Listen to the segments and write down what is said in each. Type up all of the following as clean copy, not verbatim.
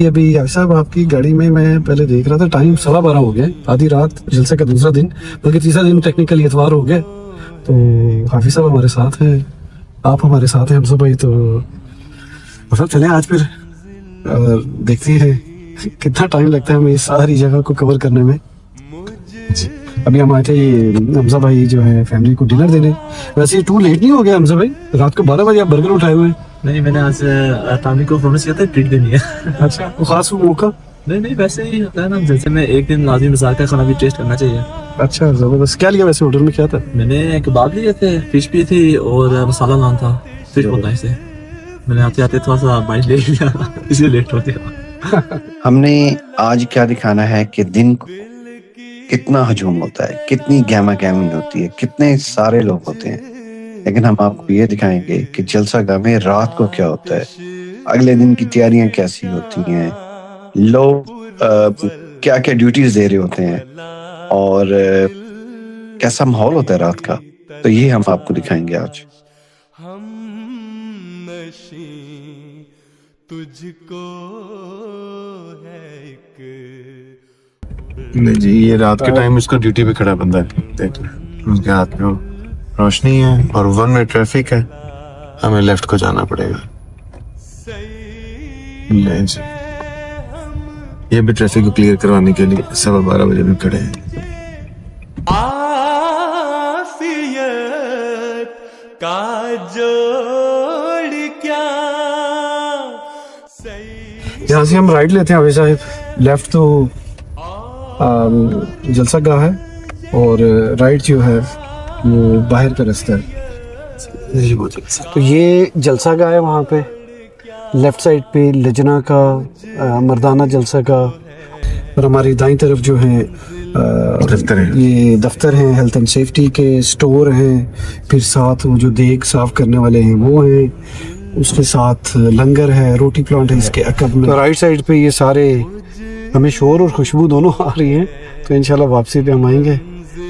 अभी हाफिज साहब आपकी गाड़ी में मैं पहले देख रहा था, टाइम 12:15 हो गया, आधी रात, जलसे का दूसरा दिन, बल्कि तीसरा दिन टेक्निकली इतवार हो गया। तो हाफिज साहब हमारे साथ हैं, आप हमारे साथ हैं हमसे भाई। तो मतलब चले आज फिर देखते हैं कितना टाइम लगता है हमें इस सारी जगह को कवर करने में। अभी हम आए थे हमजा भाई जो है फैमिली को डिनर देने। वैसे टू लेट नहीं हो गया हमजा भाई? रात को 12 बजे आप बर्गर उठाए हुए हैं। नहीं, मैंने आज फैमिली को प्रॉमिस किया था ट्रीट देनी है। अच्छा, वो खास मौका? नहीं, वैसे ही होता है ना, जैसे मैं एक दिन लाजिम मजाक का खाना भी टेस्ट करना चाहिए। अच्छा, जबरदस्त। क्या लिया वैसे होटल में, क्या था? मैंने कबाब लिए थे, फिश भी थी और मसाला नान था। फिश बहुत नाइस है। मैंने आते आते थोड़ा सा बाइट ले लिया इसलिए लेट हो गया। हमने आज क्या दिखाना है कि दिन कितना हजूम होता है, कितनी गहमा गहमी होती है, कितने सारे लोग होते हैं, लेकिन हम आपको ये दिखाएंगे कि जलसा गाह में रात को क्या होता है, अगले दिन की तैयारियां कैसी होती हैं, लोग क्या क्या ड्यूटीज दे रहे होते हैं और कैसा माहौल होता है रात का। तो ये हम आपको दिखाएंगे आज। तुझको है एक नहीं जी, ये रात के टाइम इसका ड्यूटी पे खड़ा बंदा है, देख उसके हाथ में रोशनी है और 1 वे ट्रैफिक है, हमें लेफ्ट को जाना पड़ेगा। नहीं जी, ये भी ट्रैफिक को क्लियर करवाने के लिए 12:15 बजे में खड़े हैं। आफियत का जोड़ क्या यहाँ से हम राइट लेते हैं हाफिज साहब, लेफ्ट तो जलसा गाह है और राइट जो है वो बाहर का रास्ता है। तो ये जलसा गाह है, वहाँ पे लेफ्ट साइड पे लजना का मर्दाना जलसा का, और हमारी दाईं तरफ जो है दफ्तर है, ये दफ्तर हैं, हेल्थ एंड सेफ्टी के स्टोर हैं, फिर साथ वो जो देग साफ करने वाले हैं वो हैं, उसके साथ लंगर है, रोटी प्लांट है इसके अकब में। तो राइट साइड पे ये सारे हमें शोर और खुशबू दोनों आ रही हैं। तो इंशाल्लाह वापसी पे हम आएंगे।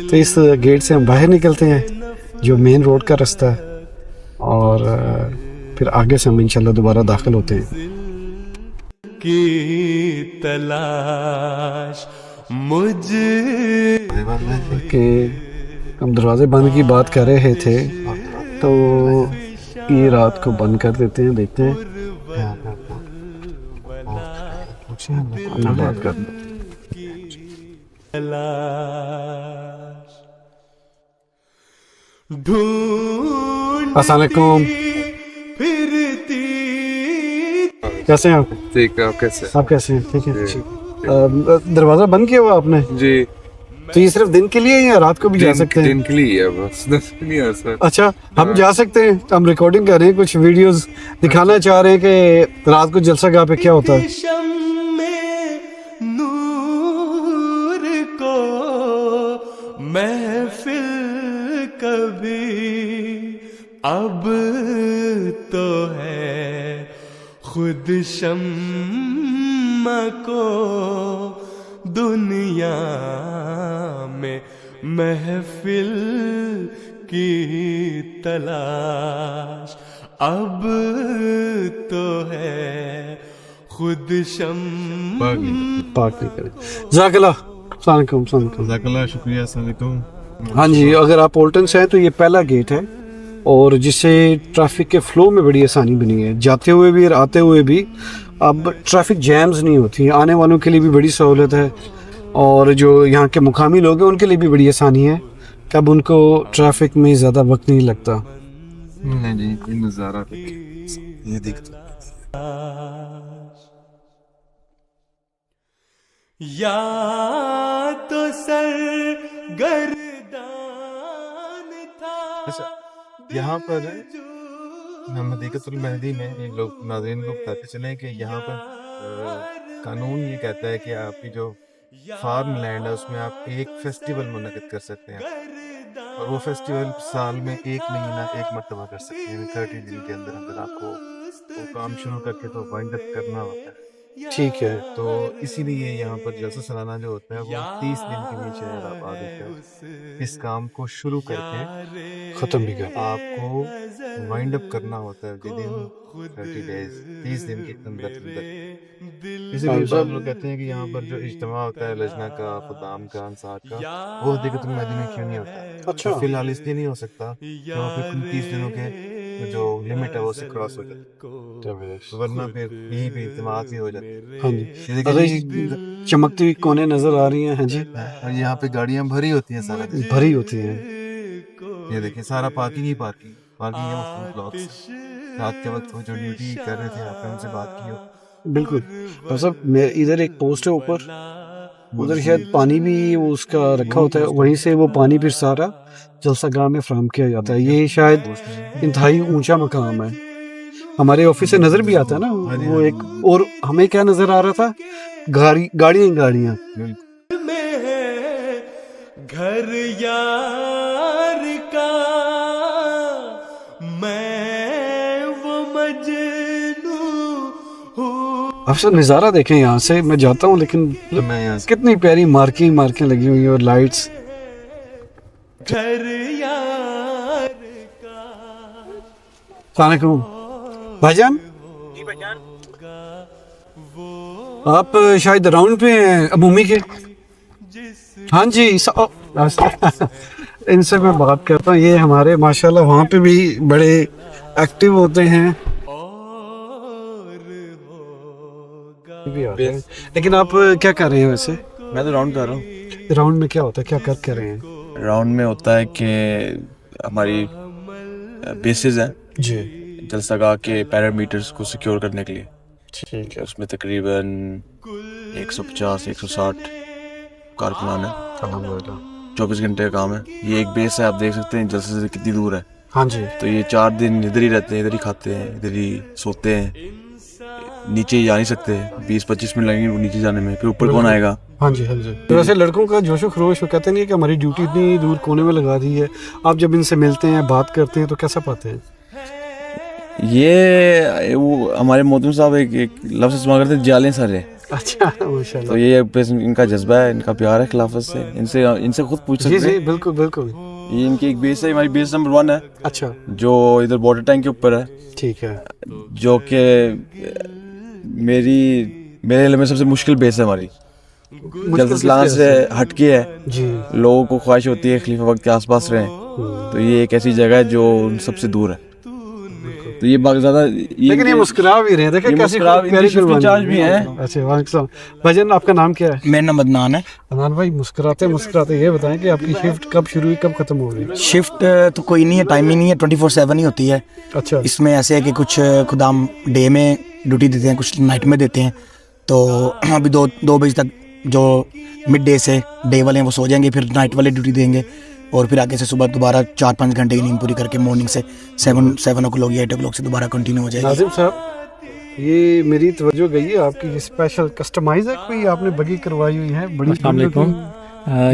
तो इस गेट से हम बाहर निकलते हैं जो मेन रोड का रास्ता है, और फिर आगे से हम इंशाल्लाह दोबारा दाखिल होते हैं। की तलाश मुझे कि हम दरवाजे बंद की बात कर रहे थे, तो ये रात को बंद कर देते हैं, देखते हैं ना बात कर। अस्सलाम वालेकुम, कैसे हैं आप? ठीक है, आप कैसे? आप कैसे हैं? ठीक है। दरवाजा बंद किया हुआ आपने जी। तो ये सिर्फ दिन के लिए या रात को भी जा सकते हैं? दिन के लिए है बस, 10 के लिए है सर। अच्छा, हम जा सकते हैं? हम रिकॉर्डिंग कर रहे हैं, कुछ वीडियोस दिखाना चाह रहे हैं कि रात को जलसा गाह पे क्या होता है। नूर को महफिल कभी अब तो है, खुद शम्मा को दुनिया में महफिल की तलाश अब तो है, खुद शम्मा। पाक नहीं करें। जज़ाकल्लाह, जज़ाकल्लाह, शुक्रिया, अस्सलाम वालेकुम। हाँ जी, अगर आप पोल्टन से हैं तो ये पहला गेट है, और जिससे ट्रैफिक के फ्लो में बड़ी आसानी बनी है, जाते हुए भी और आते हुए भी अब ट्रैफिक जैम्स नहीं होती, आने वालों के लिए भी बड़ी सहूलत है, और जो यहाँ के मुकामी लोग हैं उनके लिए भी बड़ी आसानी है कि अब उनको ट्रैफिक में ज़्यादा वक्त नहीं लगता। नहीं जी, कोई नज़ारा ये देखते या तो सर गर्दान था। अच्छा, यहाँ पर मदीनतुल मेहदी में ये लोग नाज़रीन को बताते चले कि यहाँ पर कानून ये कहता है कि आपकी जो फार्म लैंड है उसमें आप एक फेस्टिवल मुनक़िद कर सकते हैं, और वो फेस्टिवल साल में 1 महीना 1 मरतबा कर सकते हैं। 30 दिन के अंदर अंदर आपको वो काम शुरू करके तो वाइंड अप करना होता है। ठीक है। तो इसीलिए यहाँ पर जलसा सालाना जो होता है वो 30 दिन के लिए शहर आबाद होता है। इस काम को शुरू करके खत्म भी कर। आपको वाइंड अप करना होता है विद इन 30 डेज, 30 दिन के अंदर अंदर। इसीलिए सब लोग कहते हैं कि यहाँ पर जो इज्तिमा होता है लजना का, खुदाम का, अंसार का, वो हकीकत में मदीने में क्यों नहीं होता? अच्छा। तो फिलहाल इसलिए नहीं हो सकता कि वहाँ पे 30 दिनों के जो लिमिट है वो से क्रॉस हो जाए, वरना फिर यहीं पे इज्तिमा ही हो जाती हाँ जी। है। अरे ये चमकती हुई कोने नजर आ रही हैं। हाँ जी। और यहाँ पे गाड़ियाँ भरी होती हैं सारा दिन। भरी होती हैं। ये देखिए सारा पार्किंग ही पार्किंग पार्किंग है, वो फूड ब्लॉक्स। रात के वक्त वो जो ड्यूटी कर रहे थे आपने उनसे बात की हो? बिल्कुल। और सब मैं इधर एक पोस्ट है ऊपर, उधर शायद पानी भी वो उसका रखा होता है, वहीं से वो पानी फिर सारा जलसा गाह में फ्राहम किया जाता है। ये शायद इंतहाई ऊंचा मकाम है, हमारे ऑफिस से नजर भी आता है ना वो एक। और हमें क्या नजर आ रहा था? गाड़ियां में है घर यार का, मैं वो मजनू हूँ। आप सब नज़ारा देखें यहाँ से। मैं जाता हूँ लेकिन मैं यहाँ से कितनी प्यारी मार्किंग लगी हुई है और लाइट्स। घर यार का। अस्सलामुअलैकुम भाईजान। आप शायद राउंड पे हैं अमूमी के? हाँ जी। इनसे मैं बात करता हूँ। ये हमारे माशाल्लाह वहाँ पे भी बड़े एक्टिव होते हैं। लेकिन आप क्या कर रहे हैं वैसे? मैं तो राउंड कर रहा हूँ। राउंड में क्या होता है, क्या कर रहे हैं? राउंड में होता है कि हमारी बेसिस हैं जी। जलसागाह के पैरामीटर्स को सिक्योर करने के लिए। ठीक है। उसमें तकरीबन 150-160 कारकुनान है। 24 घंटे का काम है। ये एक बेस है, आप देख सकते हैं जलसे से कितनी दूर है। हाँ जी। तो ये 4 दिन इधर ही रहते हैं, इधर ही खाते हैं, इधर ही सोते हैं। नीचे जा नहीं सकते, 20-25 मिनट लगेंगे नीचे जाने में, फिर ऊपर कौन आएगा? हाँ जी हाँ जी। तो वैसे लड़कों का जोशो खरोश, वो कहते नहीं है कि हमारी ड्यूटी इतनी दूर कोने में लगा दी है। आप जब इनसे मिलते हैं, बात करते हैं तो कैसा पाते हैं? ये वो हमारे मोहतम साहब एक लफ्ज़ इस्तेमाल करते हैं, जाले सारे। अच्छा माशाल्लाह। तो ये इनका जज्बा है, इनका प्यार है खिलाफत से। इनसे खुद पूछ सकते हैं। जी बिल्कुल बिल्कुल। ये इनकी एक बेस है, हमारी बेस नंबर 1 है। अच्छा। जो इधर वाटर टैंक के ऊपर है। ठीक है। जो कि मेरे इलाके में सबसे मुश्किल बेस है हमारी। जलसा से हटके है जी। लोगों को ख्वाहिश होती है खलीफा वक्त के आसपास रहें, तो ये एक ऐसी जगह है जो सबसे दूर है। तो ये बहुत ज्यादा लेकिन ये मुस्कुरा भी रहे हैं, देखिए कैसी प्यारी चार्ज भी है। अच्छा वालेकुम भाईजान, आपका नाम क्या है? मेरा नाम अदनान है। अदनान भाई, मुस्कुराते ये बताएं कि आपकी शिफ्ट कब शुरू हुई, कब खत्म हो गई? शिफ्ट तो कोई नहीं है, टाइम ही नहीं है, 24/7 ही होती है। अच्छा। इसमें ऐसे है कि कुछ खुदाम डे में ड्यूटी देते हैं, कुछ नाइट में देते हैं। तो अभी 2 बजे तक जो मिड डे से डे वाले हैं वो सो जाएंगे, फिर नाइट वाले ड्यूटी देंगे, और फिर आगे से सुबह दोबारा 4-5 घंटे की नींद पूरी करके मॉर्निंग से 7 o'clock या 8 o'clock से दोबारा कंटिन्यू हो जाएगी। नाजिम साहब, ये मेरी तवज्जो गई है आपकी स्पेशल कस्टमाइज है कोई आपने बगी करवाई हुई है बड़ी?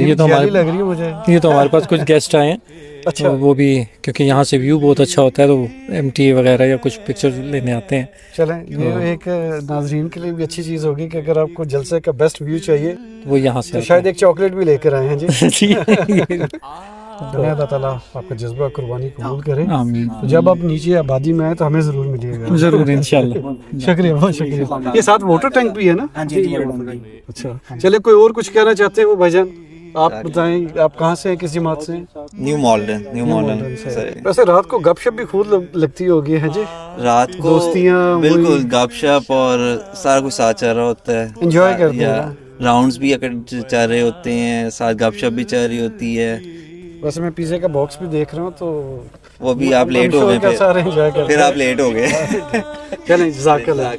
ये तो हमारे लग रही है मुझे। ये तो हमारे पास कुछ गेस्ट आए हैं। अच्छा। तो वो भी क्योंकि यहाँ से व्यू बहुत अच्छा होता है, तो MT वगैरह या कुछ पिक्चर लेने आते हैं। चलें, ये एक नाजरीन के लिए भी अच्छी चीज़ होगी कि अगर आपको जलसे का बेस्ट व्यू चाहिए वो यहाँ से तो शायद एक चॉकलेट भी लेकर आए हैं जी। जी। अल्लाह ताला आपका जज्बा कुर्बानी कबूल करे। आमीन। तो जब आप नीचे आबादी में आए तो हमें ज़रूर मिलिएगा। जरूर इंशाल्लाह। शुक्रिया, बहुत शुक्रिया। ये साथ वाटर टैंक भी है ना? हाँ जी। अच्छा, चले कोई और कुछ कहना चाहते हैं वो भाईजान? आप बताएं, आप कहाँ से हैं, किस जमात से हैं? न्यू मॉडर्न से। वैसे रात को गपशप भी खूब लगती होगी है जी? रात को दोस्तियाँ बिल्कुल गपशप और सारा कुछ साथ चल रहा होता है। एंजॉय करते हैं। राउंड्स भी चल रहे होते हैं, साथ गपशप भी चल रही होती है। वैसे मैं पिज़्ज़ा का बॉक्स भी देख रहा हूँ तो वो भी आप लेट हो गए, फिर आप लेट हो गए। चलें, जज़ाकल्लाह।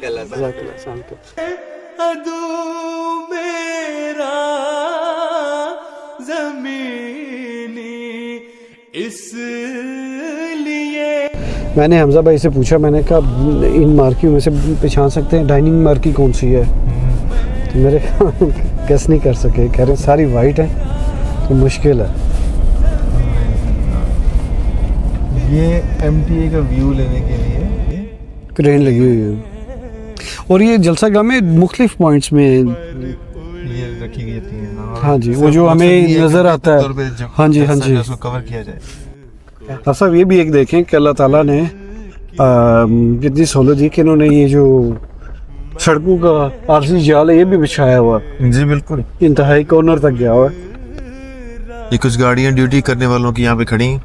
मैंने हमजा भाई से पूछा, मैंने कहा इन मार्कियों में से पहचान सकते हैं डाइनिंग मार्की कौन सी है? तो मेरे गेस नहीं कर सके, कह रहे सारी वाइट है तो मुश्किल है। ये MTA का व्यू लेने के लिए क्रेन लगी हुई है। और ये जलसागाह में मुख्तलिफ पॉइंट्स में, ये रखी गई थी। हाँ जी, वो जो हमें नजर आता है। हाँ जी, हाँ जी, उसको कवर किया जाए। अब साहब ये भी एक देखें कि अल्लाह ताला ने कितनी सहूलत दी कि इन्होंने ये जो सड़कों का आरसी जाल है ये भी बिछाया हुआ, जी बिल्कुल, इंतहाई कॉर्नर तक गया हुआ है। ये कुछ गाड़ियां ड्यूटी करने वालों की यहाँ पे खड़ी हैं।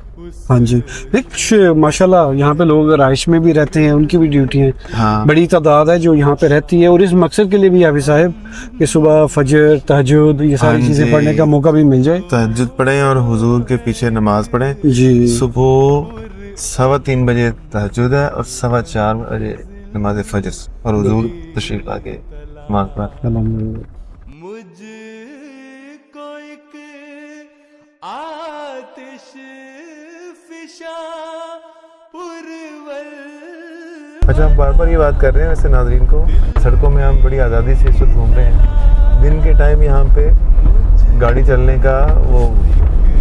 हाँ जी, कुछ माशाल्लाह यहाँ पे लोग राइश में भी रहते हैं, उनकी भी ड्यूटी है। हाँ, बड़ी तादाद है जो यहाँ पे रहती है, और इस मकसद के लिए भी हाफिज साहब कि सुबह फजर तहज्जुद ये सारी हाँ चीजें जी। पढ़ने का मौका भी मिल जाए। तहज्जुद पढ़ें और हुजूर के पीछे नमाज पढ़ें। जी, सुबह 3:15 बजे तहज्जुद है और 4:15 बजे नमाज फजर, और हुजूर तशरीफ लाके नमाज पढ़। मुझको एक आतिश फिशा पुरवल। अच्छा, हम बार बार ये बात कर रहे हैं वैसे नाज़रीन को, सड़कों में हम बड़ी आज़ादी से इस वक्त घूम रहे हैं। दिन के टाइम यहाँ पे गाड़ी चलने का वो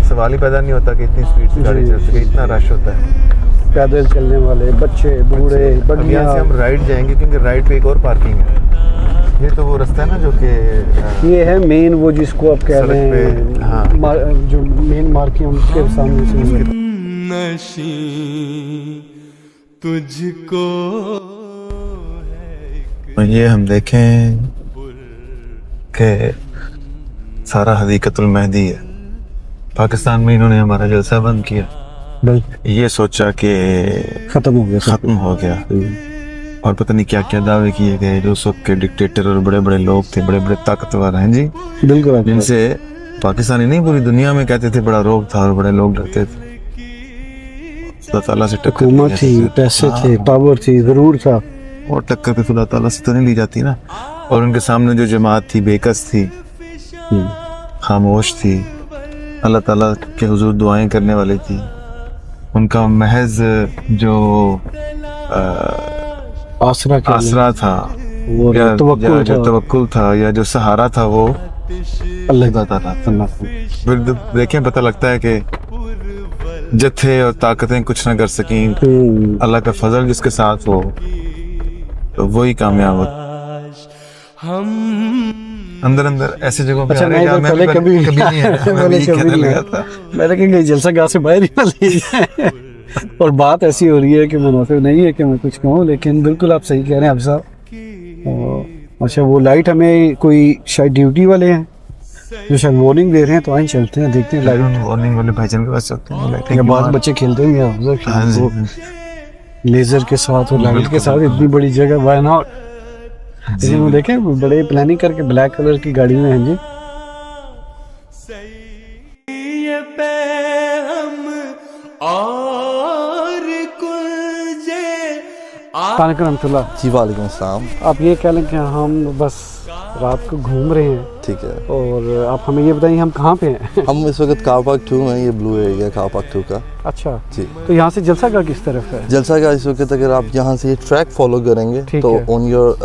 सवाल ही पैदा नहीं होता कि इतनी स्पीड से गाड़ी चल सके, इतना रश होता है। पैदल चलने वाले बच्चे, बूढ़े, अब यहाँ से हम राइट जाएंगे क्योंकि राइट पे एक और पार्किंग है। ये तो वो रास्ता है ना जो कि ये है मेन, वो जिसको आप कह रहे हैं, सड़क पे, हाँ। जो मेन मार्केट उसके सामने से नशी तुझको और ये हम देखें कि सारा हदीकतुल मेहदी है। पाकिस्तान में इन्होंने हमारा जलसा बंद किया, ये सोचा कि खत्म हो गया। और पता नहीं क्या क्या दावे किए गए जो उस वक्त के डिक्टेटर और बड़े बड़े लोग थे, बड़े बड़े ताकतवर हैं जी, बिल्कुल, जिनसे पाकिस्तानी नहीं पूरी दुनिया में कहते थे बड़ा रोब था और बड़े लोग डरते थे। खुदा ताला से टक्कर हुकूमत थी, पैसे थे, पावर थी, जरूर था, और टक्कर पे खुदा ताला से तो नहीं ली जाती ना। और उनके सामने जो जमात थी बेकस थी, खामोश थी, अल्लाह ताला के हुजूर दुआएं करने वाली थी। उनका महज जो आसरा था या जो तवक्कुल था या जो सहारा था वो अल्लाह ताला था। फिर देखें पता लगता है कि जत्थे और ताकतें कुछ ना कर सकी, अल्लाह का फजल जिसके साथ हो तो वही कामयाब हो। अंदर अंदर ऐसी जगहों पे मैंने कभी नहीं आया था। मैंने कहा जलसागाह से बाहर ही ना ले जाए। और बात ऐसी हो रही है कि मुनासिब नहीं है कि मैं कुछ कहूँ, लेकिन बिल्कुल आप सही कह रहे हैं आप साहब। अच्छा, वो लाइट हमें कोई शायद ड्यूटी वाले हैं जो शायद वार्निंग दे रहे हैं, तो आइए चलते हैं, देखते हैं लाइट वार्निंग वाले भाईजान के पास चलते हैं। बाद बच्चे खेलते होंगे लेजर के साथ और लाइट के साथ, इतनी बड़ी जगह, व्हाई नॉट। लेकिन देखें बड़े प्लानिंग करके ब्लैक कलर की गाड़ी में हैं जी। ये पे हम और कुलजे जी वालेकुम अस्सलाम। आप ये कह लें कि हम बस रात को घूम रहे हैं, ठीक है, और आप हमें ये बताइए हम कहाँ पे हैं? हम इस वक्त कार पार्क 2 में, ये ब्लू एरिया कार पार्क 2 का। अच्छा जी, तो यहाँ से जलसागाह किस तरफ है? जलसागाह इस वक्त अगर आप यहाँ से ट्रैक फॉलो करेंगे तो ऑन योर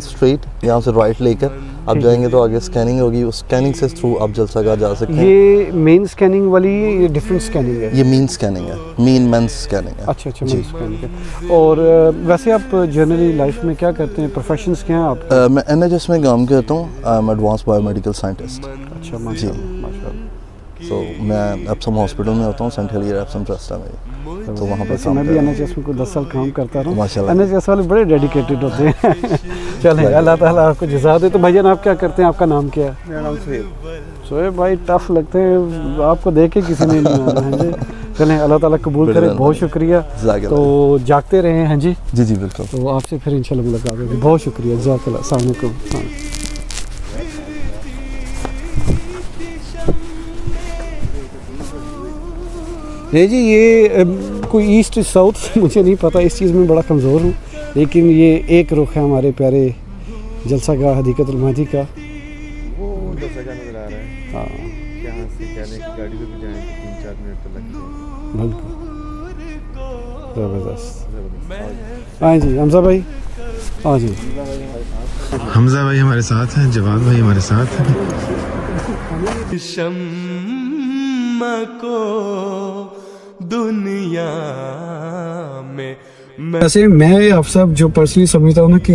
स्ट्रीट यहाँ से राइट लेकर आप जाएंगे तो आगे स्कैनिंग होगी, उस स्कैनिंग से थ्रू आप जलसागाह जा सकते हैं। ये मेन स्कैनिंग वाली ये डिफरेंट स्कैनिंग है? ये मीन स्कैनिंग है, मीन मेंस स्कैनिंग है। अच्छा, मेन स्कैनिंग है। और वैसे आप जनरली लाइफ में क्या करते हैं, प्रोफेशंस क्या हैं आप? मैं NHS में काम करता हूँ, I am advance biomedical scientist. अच्छा, जी, माशाल्लाह। तो मैं एप्सम हॉस्पिटल में होता हूँ, सेंट हेलियर एप्सम ट्रस्ट है मेरी, तो वहाँ पर मैं भी NHS में 10 साल काम करता रहा हूँ। माशाल्लाह, NHS वाले बड़े डेडिकेटेड होते हैं। चलें, अल्लाह ताला आपको जज़ा दे। तो भाईजान आप क्या करते हैं, आपका नाम क्या है? मेरा नाम सुहेब। सुहेब भाई, टफ लगते हैं, आपको देख के किसी ने नहीं आना है जी। चलें, अल्लाह ताला कबूल करे, बहुत शुक्रिया। तो जागते रहे हैं जी। जी जी बिल्कुल। तो आपसे फिर इंशाल्लाह मुलाकात होगी। बहुत शुक्रिया, जज़ाकल्लाह। अस्सलाम वालेकुम। नहीं जी, ये कोई ईस्ट साउथ मुझे नहीं पता, इस चीज़ में बड़ा कमज़ोर हूँ, लेकिन ये एक रुख है हमारे प्यारे जलसागाह हदीकतुल मेहदी का। वो जलसागाह नज़र आ रहा है। हाँ, यहाँ से कहने की गाड़ी पे भी जाएंगे 3-4 मिनट तो लग जाएंगे। बिल्कुल ज़बरदस्त। हाँ जी हमजा भाई, हाँ जी हमजा भाई हमारे साथ हैं, जवाद भाई हमारे साथ हैं। शम्मा को दुनिया में वैसे मैं आप सब जो पर्सनली समझता हूँ ना कि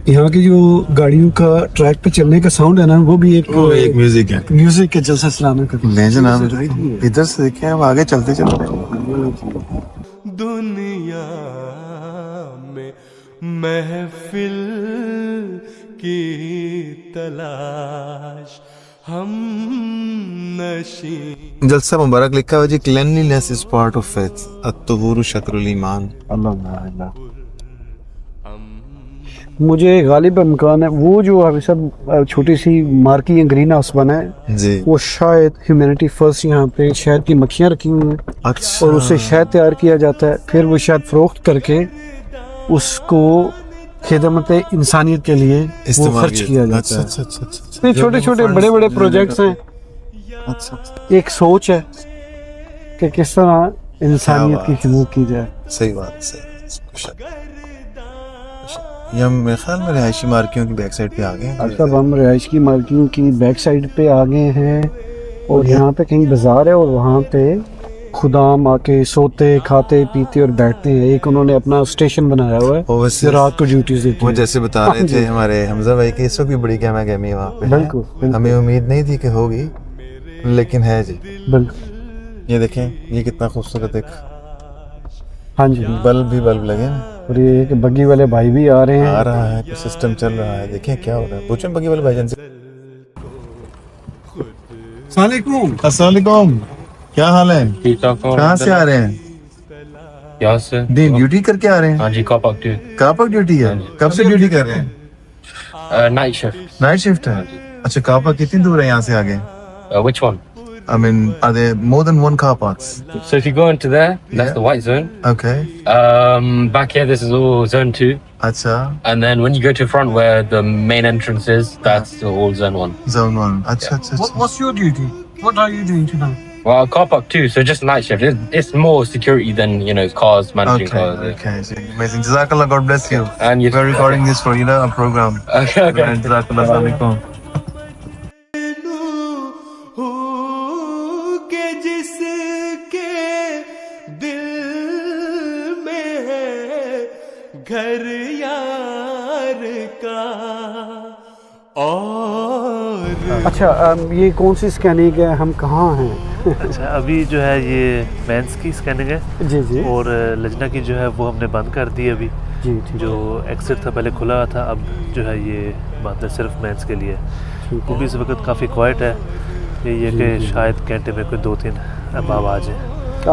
यहाँ की जो गाड़ियों का ट्रैक पे चलने का साउंड है ना वो भी एक म्यूजिक है। म्यूजिक के जलसा चलाना का मैं जनाब इधर से देखे हम आगे चलते चलते दुनिया में महफिल की तलाश हम नशी। जलसा मुबारक लिखा हुआ जी, क्लेanliness इज पार्ट ऑफ फेथ, अत्तहुर शत्रुल ईमान। अल्लाह मुझे गालिब मकान है वो जो अभी सब छोटी सी मार्की ग्रीन हाउस बना है जी, वो शायद ह्यूमैनिटी फर्स्ट यहाँ पे शहद की मक्खियाँ रखी हुई हैं अच्छा। और उससे शहद तैयार किया जाता है, फिर वो शहद फरोख्त करके उसको खिदमत इंसानियत के लिए वो खर्च किया जाता है। अच्छा। ये छोटे छोटे बड़े बड़े प्रोजेक्ट्स हैं। अच्छा, एक सोच है कि किस तरह इंसानियत की खिदमत की जाए। सही बात, सही। ये हम मेरे ख्याल में रिहायशी मार्कियों की बैक साइड पे आ गए हैं। अब हम रिहाइश की मार्कियों की बैक साइड पे आ गए हैं और यहाँ पे कहीं बाजार है और वहाँ पे खुदाम आके सोते खाते पीते और बैठते हैं। एक उन्होंने अपना स्टेशन बनाया हुआ है जो रात को ड्यूटीज देते वो हैं। जैसे बता रहे थे हमारे हमजा भाई की, इस वक्त भी बड़ी गहमा गहमी वहाँ पे है। बिल्कुल। हमें उम्मीद नहीं थी कि होगी, लेकिन है जी। बिल्कुल। ये देखें, ये कितना खूबसूरत एक हाँ जी, बल्ब लगे हैं और ये एक बग्गी वाले भाई भी आ रहे हैं। आ रहा है, कुछ सिस्टम चल रहा है। देखें क्या हो रहा है। पूछें बग्गी वाले भाईजान से। अस्सलाम वालेकुम, क्या हाल है? कहाँ से आ रहे हैं? यहाँ से दिन ड्यूटी करके आ रहे हैं? हाँ जी, कापक ड्यूटी है। कब से ड्यूटी कर रहे हैं? नाइट शिफ्ट है। अच्छा, कापक कितनी दूर है यहाँ से आगे? Which one? I mean, are there more than one car parks? So if you go into there, that's the white zone. Okay. Back here, this is all zone 2. अच्छा, And then when you go to front where the main entrance is, that's all zone 1. zone 1. अच्छा, अच्छा, अच्छा। What's your duty? What are you doing tonight? Well, car park 2, so just night shift. It's more security than, cars, managing Okay, cars. okay. So, amazing. Jazakallah, God bless you. And you We're recording this for, a program. Okay. Jazakallah, assalamu alaikum. के जिसके दिल में है घर यार का। और अच्छा, ये कौन सी स्कैनिंग है? हम कहाँ हैं? अच्छा, अभी जो है ये मेंस की स्कैनिंग है जी जी। और लजना की जो है वो हमने बंद कर दी अभी। जी ठीक। जो एक्सिट था पहले खुला था, अब जो है ये बंद है सिर्फ मेंस के लिए। वो भी इस वक्त काफ़ी क्वाइट है। ये कि शायद घंटे में कोई 2-3 अहबाब आ जाए।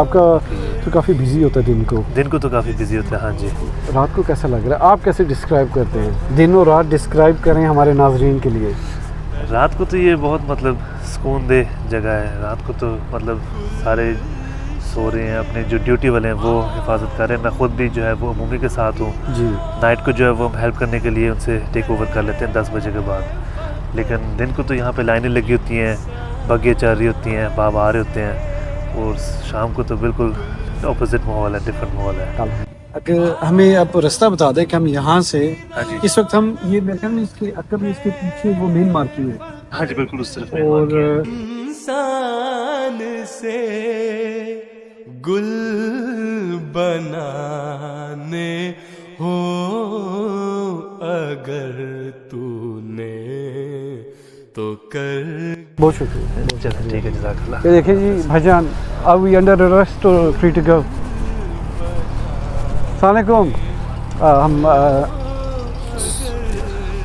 आपका तो काफ़ी बिजी होता है दिन को तो काफ़ी बिजी होता है। हाँ जी। रात को कैसा लग रहा है? आप कैसे डिस्क्राइब करते हैं? दिन और रात डिस्क्राइब करें हमारे नाजरीन के लिए। रात को तो ये बहुत मतलब सुकून दे जगह है। रात को तो मतलब सारे सो रहे हैं, अपने जो ड्यूटी वाले हैं वो हिफाजत कर रहे हैं। मैं ख़ुद भी जो है वो अमूमी के साथ हूँ जी। नाइट को जो है वो हम हेल्प करने के लिए उनसे टेक ओवर कर लेते हैं 10 बजे के बाद। लेकिन दिन को तो यहाँ पे लाइनें लगी होती हैं, बग्गियाँ चल रही होती हैं, बाब आ रहे होते हैं। और शाम को तो बिल्कुल ऑपोजिट माहौल है, डिफरेंट माहौल है। अगर हमें आप रास्ता बता दें कि हम यहाँ से इस वक्त हम ये मेरे ख्याल में इसके अक्कर में इसके पीछे वो मेन मार्केट है। हाँ जी, बिल्कुल उस तरफ। और इंसान से गुल बनाने हो अगर तूने तो कर। बहुत शुक्रिया। चलो ठीक है, जज़ाकल्लाह। ये देखिए जी भाईजान, आर वी अंडर अरेस्ट और फ्री टू गो? अस्सलामुअलैकुम। हम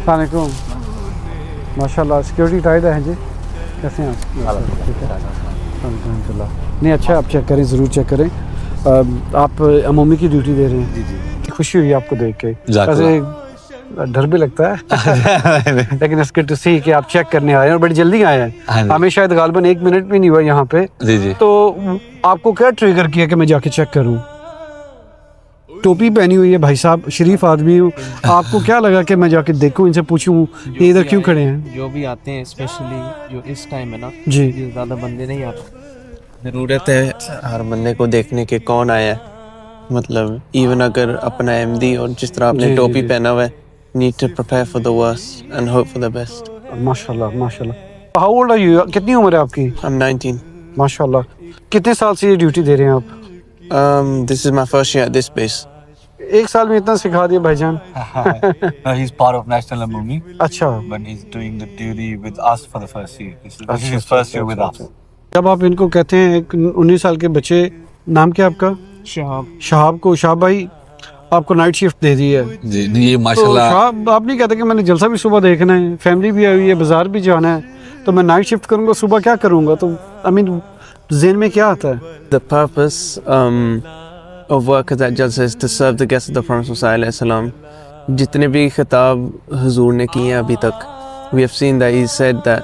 अस्सलामुअलैकुम। माशाल्लाह सिक्योरिटी टाइट है जी। कैसे हैं आप? ठीक है, अल्हम्दुलिल्लाह। नहीं अच्छा, आप चेक करें, ज़रूर चेक करें। आप अमूमी की ड्यूटी दे रहे हैं? जी जी। खुशी हुई आपको देख के। वैसे डर भी लगता है लेकिन इट्स गुड टू सी कि आप चेक करने आए हैं और बड़ी जल्दी आए हैं। हमें शायद गालबन 1 मिनट भी नहीं हुआ यहाँ पे। जी जी। तो आपको क्या ट्रिगर किया कि मैं जाके चेक करूँ? टोपी पहनी हुई है भाई साहब, शरीफ आदमी हूँ। आपको क्या लगा कि मैं जाके देखूँ, इनसे पूछूँ ये इधर क्यों खड़े हैं? जो भी आते हैं स्पेशली जो इस टाइम है ना जी, ये ज़्यादा बंदे नहीं आते। ज़रूरत है हर बंदे को देखने के कौन आया है। मतलब इवन अगर अपना एमडी और जिस तरह आपने टोपी पहना हुआ है, need to prepare for the worst and hope for the best. माशाल्लाह माशाल्लाह। How old are you? कितनी उम्र है आपकी? I am 19। माशाल्लाह। कितने साल से ये ड्यूटी दे रहे हैं आप? This is my first year at this base. एक साल में इतना सिखा दिया भाईजान। He's part of National Amuni, अच्छा, but he's doing the duty with us for the first year. This is his first year with us. जब आप इनको कहते हैं 19 साल के बच्चे, नाम क्या आपका? शहाब को, शहाब भाई आपको नाइट शिफ्ट दे दी है जी, ये माशाल्लाह। तो शहाब आप नहीं कहते कि मैंने जलसा भी सुबह देखना है, फैमिली भी आई हुई है, बाजार भी जाना है, तो मैं नाइट शिफ्ट करूंगा, सुबह क्या करूंगा? तो आई मीन ज़हन में क्या आता है? The purpose of work at Jalsa is to serve the guests of the Prophet Sallallahu Alaihi Wasallam. जितने भी खिताब हुजूर ने किए हैं अभी तक, we have seen that he said that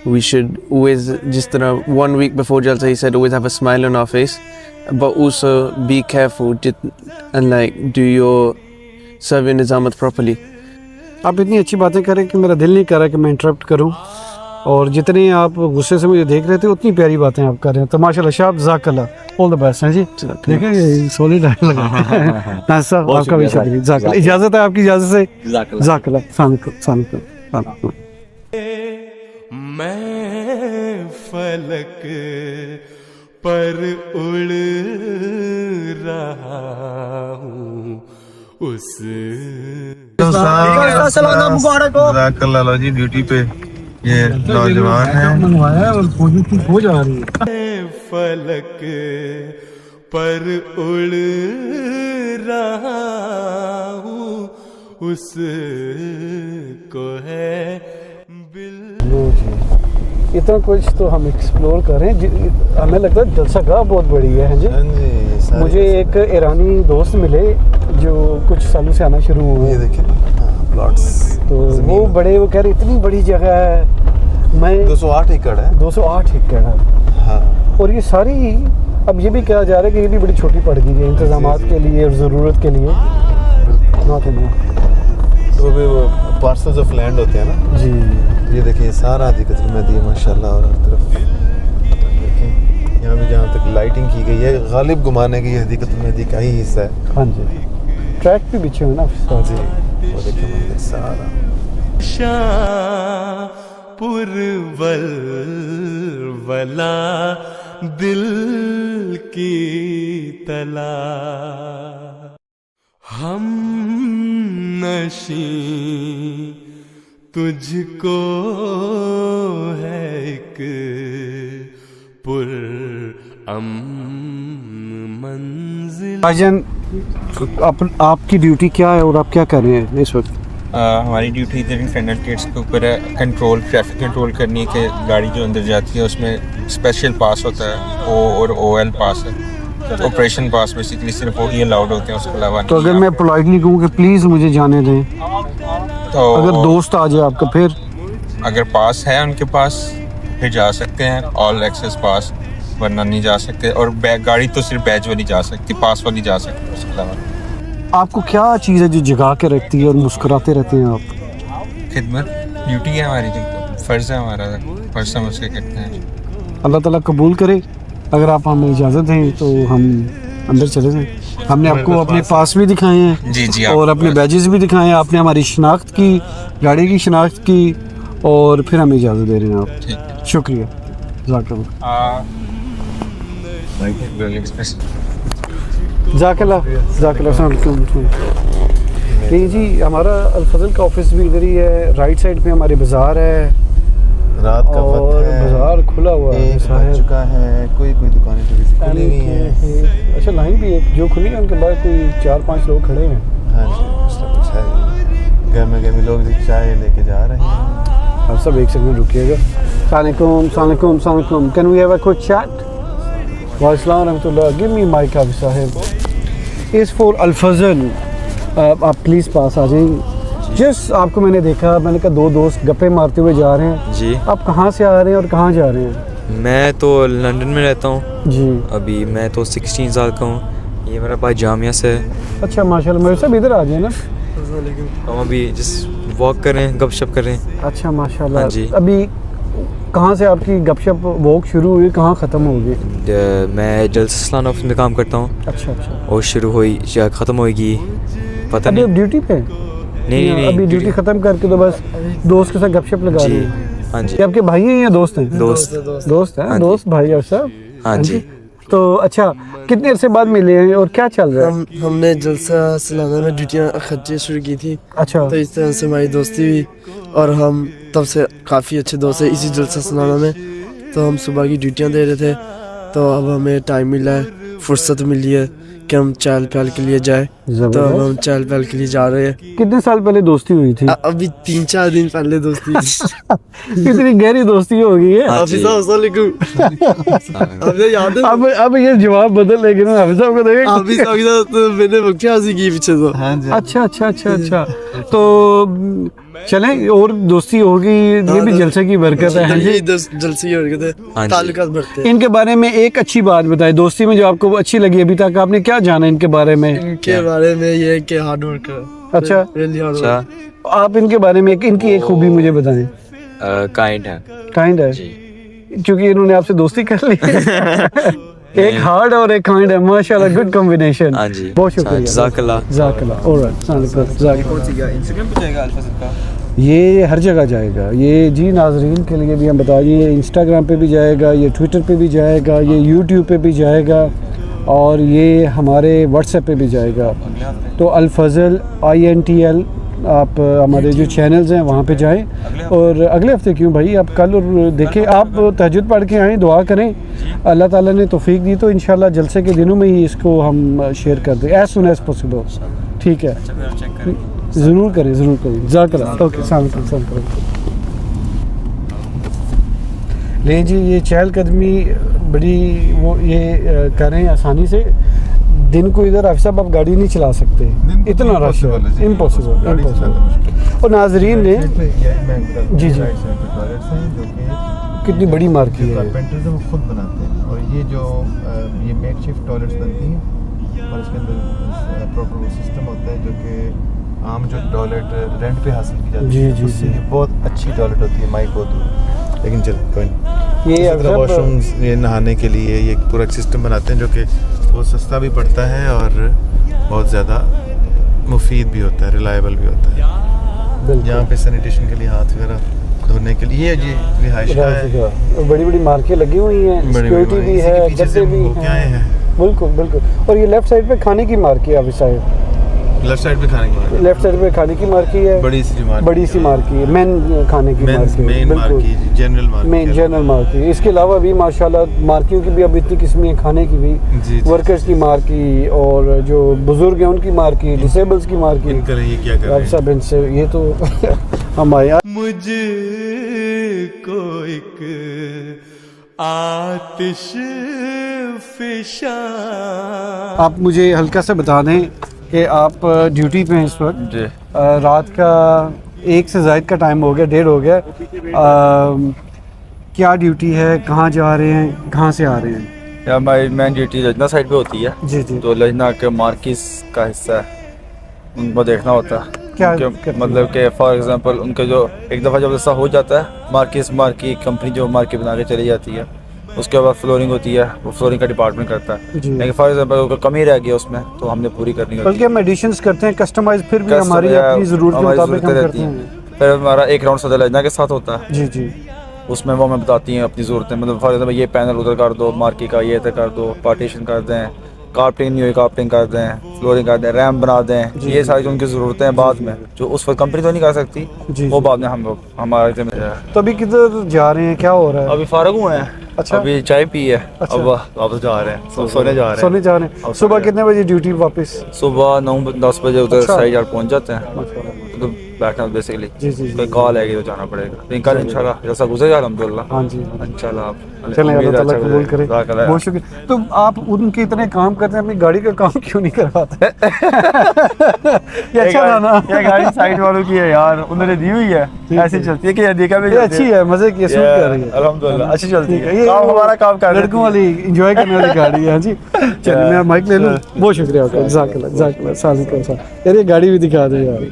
we should always, जिस तरह 1 week before Jalsa he said always have a smile on our face, but also be careful and like do your serve your nizamat properly. आप इतनी अच्छी बातें करें कि मेरा दिल नहीं कर रहा कि मैं इंटरप्ट करूं, और जितने आप गुस्से से मुझे देख रहे थे उतनी प्यारी बातें आप कर रहे हैं। तो माशाल्लाह शाह, ज़ाकल्लाह, ऑल द बेस्ट हैं जी। देखिए सॉलिड लगा ना साहब, आपका भी शुक्रिया, ज़ाकल्लाह। इजाज़त है आपकी, इजाज़त से ज़ाकल्लाह। सलाम। मैं फलक पर उड़ रहा हूँ उस ज़ाकल्लाह जी, ड्यूटी पे ये नौजवान है, मंगवाया और पॉजिटिव हो जा रही है। फलक पर उड़ रहा हूँ उस को है इतना कुछ तो हम एक्सप्लोर करें। हमें लगता है जलसा गाह बहुत बड़ी है जी। मुझे एक ईरानी दोस्त मिले जो कुछ सालों से आना शुरू हुए, ये देखिए प्लॉट्स, तो वो बड़े, वो कह रहे इतनी बड़ी जगह है। मैं 208 एकड़ है। 208 एकड़ है, हाँ। और ये सारी, अब ये भी कहा जा रहा है कि ये भी बड़ी छोटी पड़ गई है इंतजामात के लिए और ज़रूरत के लिए। तो वो पार्सल्स ऑफ लैंड होते हैं ना जी। ये देखिए सारा हदीक़तुल महदी माशाल्लाह, और हर तरफ देखिए यहाँ भी जहाँ तक लाइटिंग की गई है, गालिब घुमाने की हदीक़तुल महदी का ही हिस्सा है। हाँ जी, ट्रैक भी पीछे है ना जी, वो देखिए मंदिर सारा। पुरवल वला दिल की तला हम नशी तुझको है एक पुर मंजिल। भाईजान आपकी ड्यूटी क्या है और आप क्या कर रहे हैं इस वक्त? हमारी ड्यूटी इधर इंटरनल गेट्स के ऊपर है, कंट्रोल, ट्रैफिक कंट्रोल करनी है कि गाड़ी जो अंदर जाती है उसमें स्पेशल पास होता है, ओ और OL पास है, ऑपरेशन पास बेसिकली सिर्फ वो ही अलाउड होते हैं, उसके अलावा। तो अगर मैं पोलाइटली कहूँ कि प्लीज़ मुझे जाने दें, तो अगर दोस्त आ जाए आपका, फिर अगर पास है उनके पास फिर जा सकते हैं, ऑल एक्सेस पास, वरना नहीं जा सकते। और गाड़ी तो सिर्फ बैज वाली जा सकती, पास वाली जा सकती है, उसके अलावा। आपको क्या चीज़ है जो जगा के रखती है और मुस्कुराते रहते हैं आप? खिदमत ड्यूटी है हमारी, जो फ़र्ज़ है हमारा, फ़र्ज़ हम उसके करते हैं। अल्लाह ताला कबूल करे। अगर आप हमें इजाज़त दें तो हम अंदर चले जाएं। हमने आपको अपने पास भी दिखाए हैं जी जी, और अपने बैजेस भी दिखाए हैं, आपने हमारी शनाख्त की, गाड़ी की शनाख्त की, और फिर हमें इजाज़त दे रहे हैं आप। शुक्रिया, नहीं जी, हमारा अल-फज़ल का ऑफिस भी इधर ही है, राइट साइड पे हमारे बाज़ार है, रात का और बाज़ार खुला हुआ है, बज चुका है, कोई दुकानें थोड़ी सी खुली हुई हैं। अच्छा, लाइन भी एक जो खुली है उनके बाद कोई 4-5 लोग खड़े हैं। हाँ जी, कुछ है, गहमे लोग चाय लेके जा रहे हैं। आप सब एक सेकंड रुकिएगा। सलामुकुम, can we have a quick chat? वालेकुम रहमतुल्लाह, गिव मी माइक अभी साहब। इज़ फॉर अल-फज़ल, आप प्लीज़ पास आ जाइए। जस्ट आपको मैंने देखा, मैंने कहा दो दोस्त गप्पे मारते हुए जा रहे हैं जी। आप कहाँ से आ रहे हैं और कहाँ जा रहे हैं? मैं तो लंदन में रहता हूँ जी। अभी मैं तो 16 साल का हूँ। ये मेरा भाई जामिया से है। अच्छा माशाल्लाह, मेरे सब इधर आ जाए ना। हम अभी जस्ट वॉक कर रहे हैं, गपशप कर रहे हैं। अच्छा माशाल्लाह। हाँ जी। अभी कहाँ से आपकी गपशप वॉक शुरू हुई, कहाँ ख़त्म होगी? मैं जलसा सलाना ऑफिस में काम करता हूँ। अच्छा। और शुरू हुई या ख़त्म होगी पता नहीं। अभी ड्यूटी पे? नहीं, अभी ड्यूटी ख़त्म करके तो बस दोस्त के साथ गपशप लगा रहे हैं। हाँ जी। क्या आपके भाई हैं या दोस्त हैं? दोस्त हैं। दोस्त भाई और सब? हाँ जी। तो अच्छा, कितने अरसे बाद मिले हैं और क्या चल रहा है? हमने जलसा सालाना में ड्यूटियाँ खर्चे शुरू की थी। अच्छा। तो इस तरह से हमारी दोस्ती हुई और हम तब से काफ़ी अच्छे दोस्त हैं इसी जलसा सालाना में। तो हम सुबह की ड्यूटियाँ दे रहे थे, तो अब हमें टाइम मिला है, फुर्सत मिली है कि हम चहल पहल के लिए जाए। तो अब हम चहल पहल के लिए जा रहे हैं। कितने साल पहले दोस्ती हुई थी? अभी 3-4 दिन पहले दोस्ती। कितनी गहरी दोस्ती हो गई है। याद है? अब ये जवाब बदल लेकिन हाफिज साहब को देखें। तो मैंने बकचोदी की पीछे तो। अच्छा। तो चलें, और दोस्ती होगी, ये भी जलसे की बरकत है। ये जलसे की बरकत है, ताल्लुकात बढ़ते हैं। इनके बारे में एक अच्छी बात बताएं, दोस्ती में जो आपको अच्छी लगी अभी तक, आपने क्या जाना इनके बारे में? इनके बारे में ये कि हार्ड वर्क है। अच्छा, आप इनके बारे में इनकी एक खूबी मुझे बताएं। काइंड है क्योंकि इन्होंने आपसे दोस्ती कर ली। एक हार्ड और एक काइंड है, माशाल्लाह, गुड कॉम्बिनेशन। हाँ जी, बहुत शुक्रिया। जज़ाकल्लाह। ऑलराइट, इंस्टाग्राम पे जाएगा अल्फा सदका? ये हर जगह जाएगा ये जी। नाजरीन के लिए भी हम बता दें, ये इंस्टाग्राम पे भी जाएगा, ये ट्विटर पे भी जाएगा, ये यूट्यूब पे भी जाएगा और ये हमारे व्हाट्सएप पे भी जाएगा। तो अल-फज़ल INTL आप हमारे जो चैनल्स हैं वहाँ पे जाएं। और अगले हफ्ते क्यों भाई, आप कल और देखें, आप तहज्जुद पढ़ के आएँ, दुआ करें, अल्लाह ताला ने तौफीक दी तो इंशाल्लाह जलसे के दिनों में ही इसको हम शेयर कर दें एज सुन एज पॉसिबल। ठीक है, ज़रूर करें। जज़ाकल्लाह। ओके, सलाम। ले जी, ये चहलकदमी बड़ी वो ये करें आसानी से। दिन को इधर हाफिज साहब आप गाड़ी नहीं चला सकते, इतना रश है, इम्पॉसिबल। और नाजरीन ने जी कितनी बड़ी मार्केट है, कारपेंटर्स वो खुद बनाते हैं। और ये जो ये मेकशिफ्ट टॉयलेट्स बनती हैं और इसके अंदर प्रॉपर वो सिस्टम होता है जो कि आम जो टॉयलेट रेंट पे हासिल की जाती है उससे ये बहुत अच्छी टॉयलेट होती है। माइक बहुत, लेकिन चल कोई नहीं। ये वॉशरूम्स ये नहाने के लिए ये पूरा सिस्टम बनाते हैं जो कि बहुत सस्ता भी पड़ता है और बहुत ज़्यादा मुफीद भी होता है, रिलायबल भी होता है। यहाँ पे सैनिटेशन के लिए हाथ वगैरह धोने के लिए ये रिहाइश है। बड़ी बड़ी मार्केट लगी हुई हैं, सिक्योरिटी भी है, गद्दे भी हैं। बिल्कुल। और ये लेफ्ट साइड पे खाने की मार्केट है, साइड लेफ्ट साइड पे खाने की मार्केट है, बड़ी सी मार्केट है, मेन खाने की मार्केट, जनरल मार्केट। इसके अलावा भी माशाल्लाह मार्केटों की भी अब इतनी किस्में हैं, खाने की भी, वर्कर्स की मार्केट और जो बुजुर्ग हैं उनकी मार्केट, डिसेबल्स की मार्केट। अब सब इनसे ये तो हम आया। मुझको एक आतिश फिशा। आप मुझे हल्का सा बता दें कि आप ड्यूटी पे हैं इस वक्त, रात का 1 से ज़ायद का टाइम हो गया, 1:30 हो गया। क्या ड्यूटी है, कहाँ जा रहे हैं, कहाँ से आ रहे हैं? या हमारी मेन ड्यूटी लजना साइड पे होती है। जी। तो लजना के मार्किस का हिस्सा है, उनको देखना होता है। क्या मतलब कि फॉर एग्जांपल उनका जो एक दफ़ा जब ऐसा हो जाता है, मार्की कंपनी जो मार्केट बना के चली जाती है, उसके बाद फ्लोरिंग होती है, वो फ्लोरिंग का डिपार्टमेंट करता है। लेकिन फॉर एग्जांपल कमी रह गई उसमें तो हमने पूरी करनी होती है। बल्कि हम एडिशंस करते हैं, कस्टमाइज, फिर भी हमारी अपनी ज़रूरत के मुताबिक हम करते हैं। फिर हमारा एक राउंड सदर लजना के साथ होता है। जी। उसमें वो हमें बताती हैं अपनी ज़रूरतें, मतलब फॉर एग्जांपल ये पैनल उधर कर दो, मार्की का ये इधर कर दो, पार्टीशन कर दें, कार्पेटिंग नहीं हुई कार्पेटिंग कर दें, फ्लोरिंग कर दें, रैम्प बना दें। ये सारी जो उनकी ज़रूरतें हैं बाद में, जो उस वक्त कंपनी तो नहीं कर सकती, वो बाद में हम लोग हमारे जिम्मेदार। तो अभी किधर जा रहे हैं, क्या हो रहा है? अभी फारग हुए हैं। अच्छा। अभी चाय पी है। अच्छा। अब वापस जा रहे हैं, सोने जा रहे हैं। सुबह कितने बजे ड्यूटी वापस? सुबह 9-10 बजे उधर साइड यार्ड पहुंच जाते हैं। तो बैठना बेसिकली कोई कॉल आएगी तो जाना पड़ेगा, लेकिन कल इंशाल्लाह जैसा गुजरेगा अल्हम्दुलिल्लाह। हाँ जी इंशाल्लाह, चलें, अल्लाह ताला कबूल करे। बहुत शुक्रिया। तो आप उनके इतने काम करते हैं, अपनी गाड़ी का काम क्यों नहीं करवाते? ये अच्छा था ना, ये गाड़ी साइड वालों की है यार, उन्होंने दी हुई है, ऐसी चलती है कि देखा भी अच्छी है, मजे की, सूट कर रही है अल्हम्दुलिल्लाह, अच्छी चलती है। ये हमारा काम कर लड़कों वाली एंजॉय करने वाली गाड़ी है। जी चलिए, मैं माइक ले लूँ। बहुत शुक्रिया आपका, जज़ाकल्लाह। यार ये गाड़ी भी दिखा दे यार।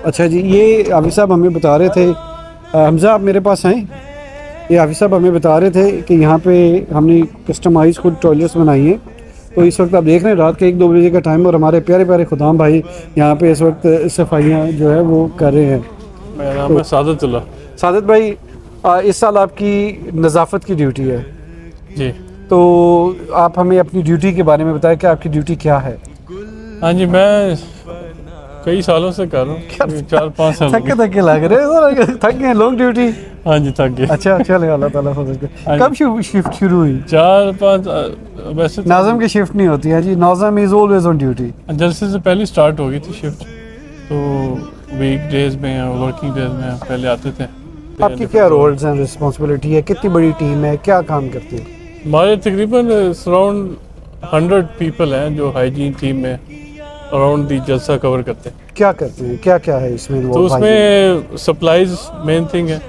अच्छा जी, ये हाफिज साहब हमें बता रहे थे, हमजा आप मेरे पास आएँ। ये हाफिज साहब हमें बता रहे थे कि यहाँ पे हमने कस्टमाइज खुद टॉयलेट्स बनाई हैं। तो इस वक्त आप देख रहे हैं रात के 1-2 बजे का टाइम और हमारे प्यारे प्यारे खुदाम भाई यहाँ पे इस वक्त सफाइयाँ जो है वो कर रहे हैं। मेरा नाम है सादतुल्लाह। सादत भाई, इस साल आपकी नज़ाफ़त की ड्यूटी है जी। तो आप हमें अपनी ड्यूटी के बारे में बताएं कि आपकी ड्यूटी क्या है। हाँ जी, मैं कई सालों से कर रहा हूँ, 4-5 साल। थके लग रहे हैं, थक गए, लॉन्ग ड्यूटी। हाँ जी, थक गए। अच्छा, चले, अल्लाह ताला फजल करे। कब शिफ्ट शुरू हुई? 4-5 वैसे नाज़म की शिफ्ट नहीं होती है जी, नाज़म इज़ ऑलवेज ऑन ड्यूटी। जलसे से पहले स्टार्ट हो गई थी शिफ्ट, तो वीक डेज में और वर्किंग डेज में पहले आते थे। आपकी क्या रोल्स एंड रिस्पॉन्सिबिलिटी है, कितनी बड़ी टीम है, क्या काम करती है? हमारे तकरीबन अराउंड 100 पीपल हैं जो हाइजीन टीम में अराउंड दी जलसा कवर करते हैं। क्या करते हैं, क्या क्या है इसमें? तो उसमें सप्लाईज मेन थिंग है,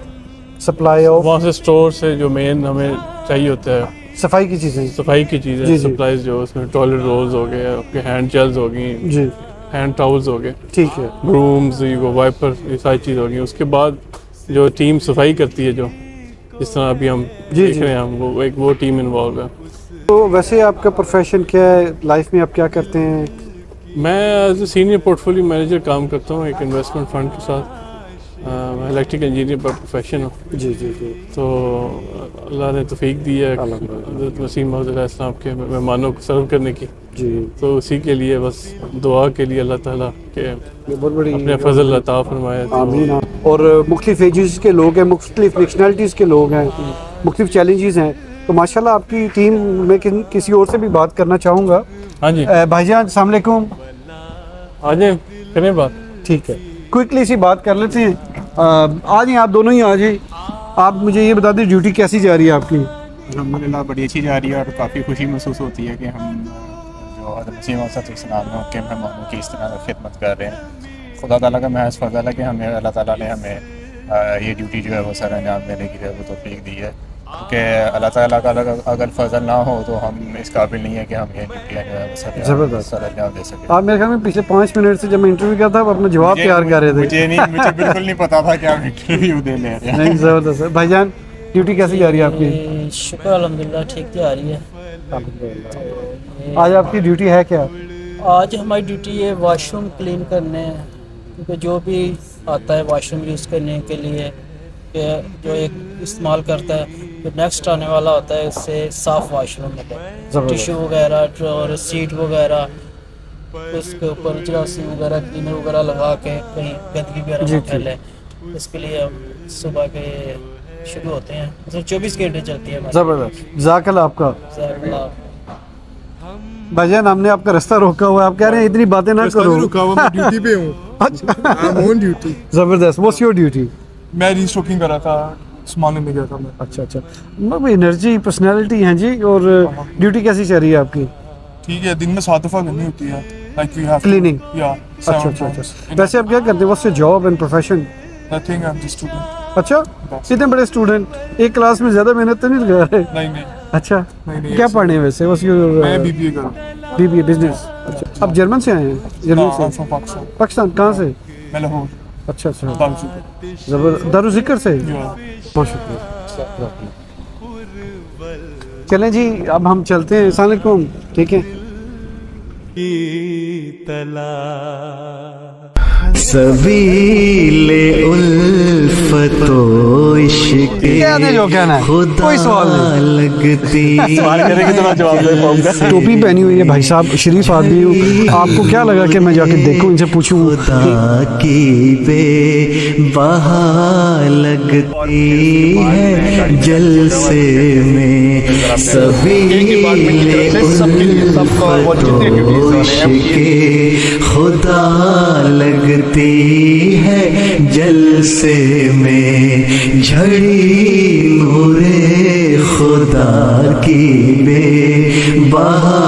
सप्लाई ऑफ वहाँ से स्टोर से जो मेन हमें चाहिए होता है, सफाई की चीज़ें, सप्लाईज जो उसमें टॉयलेट रोल्स हो गए, आपके हैंड जेल्स हो गई जी, हैंड टाउल्स हो गए, ठीक है, ब्रूम्स, वाइपर, ये सारी चीज़ हो गई। उसके बाद जो टीम सफाई करती है, जो जिस तरह अभी हम देख रहे हैं, वो टीम इन्वॉल्व है। तो वैसे आपका प्रोफेशन क्या है, लाइफ में आप क्या करते हैं? मैं as a senior portfolio manager काम करता हूँ एक इन्वेस्टमेंट फंड के साथ। मैं इलेक्ट्रिकल इंजीनियर पर प्रोफेशन हूँ। जी जी जी। तो अल्लाह ने तौफीक दी है हज़रत मसीह मौऊद अलैहिस्सलाम के मेहमानों को सर्व करने की जी। तो उसी के लिए बस दुआ के लिए अल्लाह ताला के बहुत बड़ी अपने फजल अता फरमाए। आमीन। और मुख्तलिफ एजेस के लोग हैं, मुख्तलिफ नेशनलिटीज़ के लोग हैं, मुख्तलिफ चैलेंजेस हैं। तो माशाल्लाह आपकी टीम में किसी और से भी बात करना चाहूँगा। हाँ जी भाईजान, अस्सलाम वालेकुम। आ जाए, करें बात। ठीक है, क्विकली सी बात कर लेते हैं। आ जाइए, आप दोनों ही आ जाइए। आप मुझे ये बता दें, ड्यूटी कैसी जा रही है आपकी? अल्हम्दुलिल्लाह बड़ी अच्छी जा रही है और काफ़ी खुशी महसूस होती है कि हम जो हज़रत मसीह मौऊद अलैहिस्सलाम के मेहमानों की इस तरह खिदमत कर रहे हैं। खुदा ताला का महज फज़ल है कि हमें अल्लाह ताला ने हमें ये ड्यूटी जो है वो सर अंजाम देने की वो तौफीक दी है, क्योंकि अल्लाह ताला का अगर फजल ना हो तो हम इस काबिल नहीं है कि हम ये ड्यूटियाँ जो है वो सर अंजाम दे सकें। आप मेरे ख्याल में पिछले 5 मिनट से जब मैं इंटरव्यू किया था, आप अपना जवाब तैयार कर रहे थे। मुझे बिल्कुल नहीं पता था कि आप इंटरव्यू दे ले रहे हैं। नहीं, ज़बरदस्त है। भाईजान, ड्यूटी कैसी जा रही है आपकी? शुक्र अल्हम्दुलिल्लाह, ठीक जा रही है। आज आपकी ड्यूटी है क्या? आज हमारी ड्यूटी है वॉशरूम क्लीन करने हैं, क्योंकि जो भी आता है वॉशरूम यूज़ करने के लिए, जो एक इस्तेमाल करता है, जो नेक्स्ट आने वाला होता है, उससे साफ़ वॉशरूम मिले, टिशू वगैरह और सीट वगैरह, उसके ऊपर जरासीम वगैरह, क्लीनर वगैरह लगा के कहीं गंदगी वगैरह न फैले। इसके लिए हम सुबह के शुरू होते हैं, मतलब 24 घंटे चलती है। ज़बरदस्त, जाकल आपका। भाईजान, हमने आपका रास्ता रोका हुआ है, आप कह रहे हैं इतनी बातें ना करो। रुका हुआ, मैं ड्यूटी पे हूँ। अच्छा, ऑन ड्यूटी। ज़बरदस्त। What's your duty? मैं रीस्टॉकिंग कर रहा था, सामान लेने गया था मैं। अच्छा अच्छा, मतलब एनर्जी पर्सनालिटी हैं जी। और ड्यूटी कैसी चल रही है आपकी? ठीक है, दिन में 7 दफ़ा करनी होती है, लाइक वी हैव क्लीनिंग। या अच्छा अच्छा अच्छा। वैसे आप क्या करते हैं? What's your job and profession? Nothing, I am just student. अच्छा, इतने बड़े स्टूडेंट, एक क्लास में ज़्यादा मेहनत तो नहीं लगा रहे? नहीं। अच्छा, नहीं, क्या पढ़े वैसे? What's your? मैं बीबीए कर रहा हूँ। BBA business. अच्छा, आप जर्मन से आए हैं? जर्मन से? पाकिस्तान। कहाँ से? मैं लाहौर। अच्छा अच्छा, ज़बरदस्त। दारुज़िक्र से? माशाअल्लाह। चलें जी, अब हम चलते हैं। अस्सलाम वालेकुम। ठीक है। सबीले उल्फतो इश्क कोई सवाल नहीं लगती। सवाल करेंगे तो मैं जवाब दे पाऊंगा। टोपी पहनी हुई है भाई साहब, शरीफ आदमी हूँ। आपको क्या लगा कि मैं जाके देखूं, इनसे पूछूं? खुदा की बेबहा लगती है जलसे में, सबीले उल्फतो इश्क खुदा लगती है जलसे में, झड़ी नूरे खुदा की बेबहा